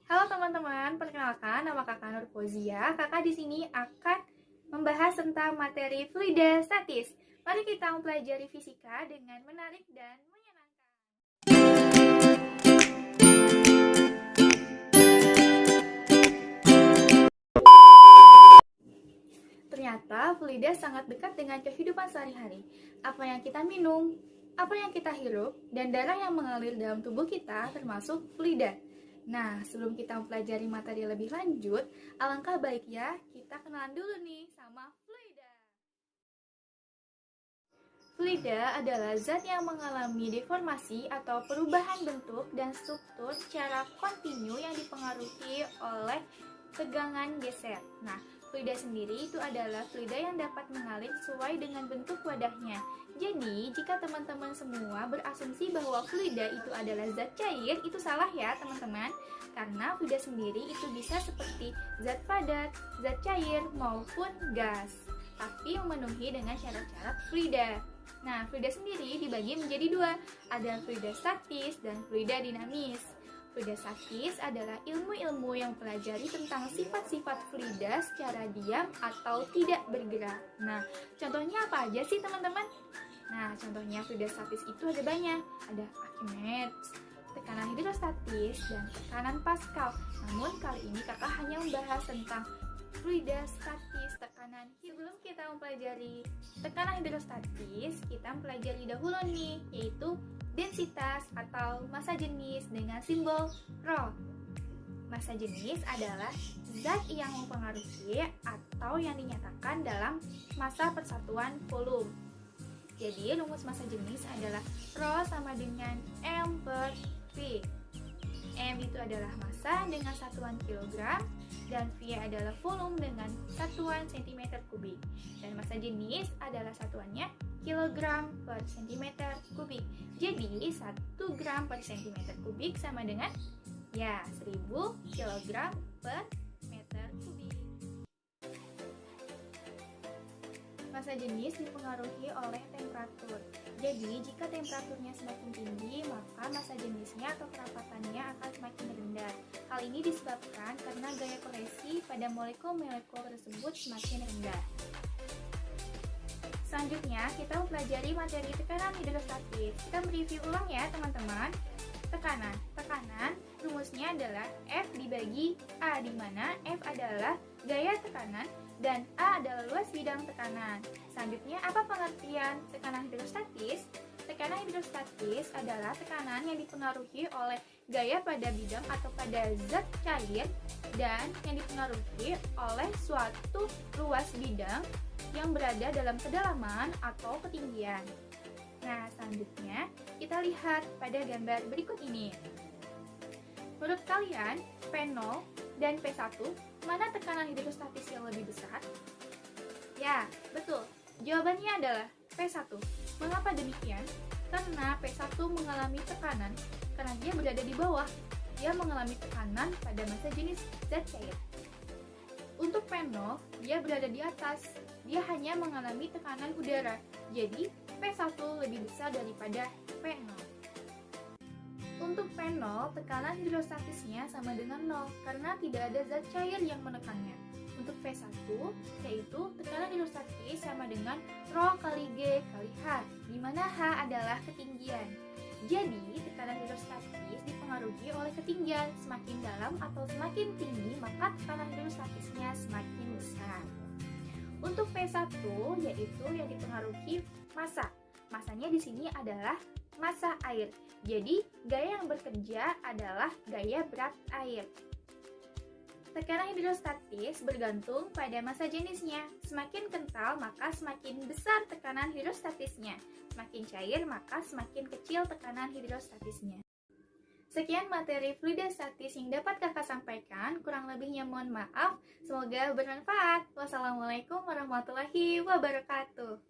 Halo teman-teman, perkenalkan nama Kakak Nur Fauzia. Kakak di sini akan membahas tentang materi fluida statis. Mari kita mempelajari fisika dengan menarik dan menyenangkan. Ternyata fluida sangat dekat dengan kehidupan sehari-hari. Apa yang kita minum, apa yang kita hirup, dan darah yang mengalir dalam tubuh kita termasuk fluida. Nah, sebelum kita mempelajari materi lebih lanjut, alangkah baiknya kita kenalan dulu nih sama fluida. Fluida adalah zat yang mengalami deformasi atau perubahan bentuk dan struktur secara kontinu yang dipengaruhi oleh tegangan geser. Nah, fluida sendiri itu adalah fluida yang dapat mengalir sesuai dengan bentuk wadahnya. Jadi, jika teman-teman semua berasumsi bahwa fluida itu adalah zat cair, itu salah ya teman-teman. Karena fluida sendiri itu bisa seperti zat padat, zat cair, maupun gas. Tapi memenuhi dengan syarat-syarat fluida. Nah, fluida sendiri dibagi menjadi dua, ada fluida statis dan fluida dinamis. Fluida statis adalah ilmu-ilmu yang mempelajari tentang sifat-sifat fluida secara diam atau tidak bergerak. Nah, contohnya apa aja sih teman-teman? Nah, contohnya fluida statis itu ada banyak, ada Archimedes, tekanan hidrostatis, dan tekanan Pascal. Namun kali ini kakak hanya membahas tentang fluida statis, tekanan. Sebelum kita mempelajari tekanan hidrostatis, kita mempelajari dahulu nih, yaitu densitas atau massa jenis dengan simbol ρ. Massa jenis adalah zat yang mempengaruhi atau yang dinyatakan dalam massa persatuan volume. Jadi rumus massa jenis adalah ρ sama dengan M per V. M itu adalah massa dengan satuan kilogram, dan V adalah volume dengan satuan cm kubik. Dan massa jenis adalah satuannya kilogram per cm kubik. Jadi 1 gram per cm kubik sama dengan 1000 kilogram per meter kubik. Massa jenis dipengaruhi oleh temperatur. Jadi, jika temperaturnya semakin tinggi, maka massa jenisnya atau kerapatannya akan semakin rendah. Hal ini disebabkan karena gaya koresi pada molekul-molekul tersebut semakin rendah. Selanjutnya, kita mempelajari materi tekanan hidrostatis. Kita mereview ulang ya, teman-teman. Tekanan, rumusnya adalah F dibagi A, di mana F adalah gaya tekanan dan A adalah luas bidang tekanan. Selanjutnya, apa pengertian tekanan hidrostatis? Tekanan hidrostatis adalah tekanan yang dipengaruhi oleh gaya pada bidang atau pada zat cair dan yang dipengaruhi oleh suatu ruas bidang yang berada dalam kedalaman atau ketinggian. Nah, selanjutnya kita lihat pada gambar berikut ini. Menurut kalian, P0 dan P1, mana tekanan hidrostatis yang lebih besar? Ya, betul. Jawabannya adalah P1. Mengapa demikian? Karena P1 mengalami tekanan karena dia berada di bawah. Dia mengalami tekanan pada massa jenis zat cair. Untuk P0, dia berada di atas. Dia hanya mengalami tekanan udara. Jadi, P1 lebih besar daripada P0. Untuk P0, tekanan hidrostatisnya sama dengan 0 karena tidak ada zat cair yang menekannya. Untuk P1, yaitu tekanan hidrostatis sama dengan ρ kali G kali H, di mana H adalah ketinggian. Jadi, tekanan hidrostatis dipengaruhi oleh ketinggian. Semakin dalam atau semakin tinggi, maka tekanan hidrostatisnya semakin besar. Untuk P1, yaitu yang dipengaruhi massa. Massanya di sini adalah massa air. Jadi, gaya yang bekerja adalah gaya berat air. Tekanan hidrostatis bergantung pada massa jenisnya. Semakin kental, maka semakin besar tekanan hidrostatisnya. Semakin cair, maka semakin kecil tekanan hidrostatisnya. Sekian materi fluida statis yang dapat kakak sampaikan. Kurang lebihnya mohon maaf. Semoga bermanfaat. Wassalamualaikum warahmatullahi wabarakatuh.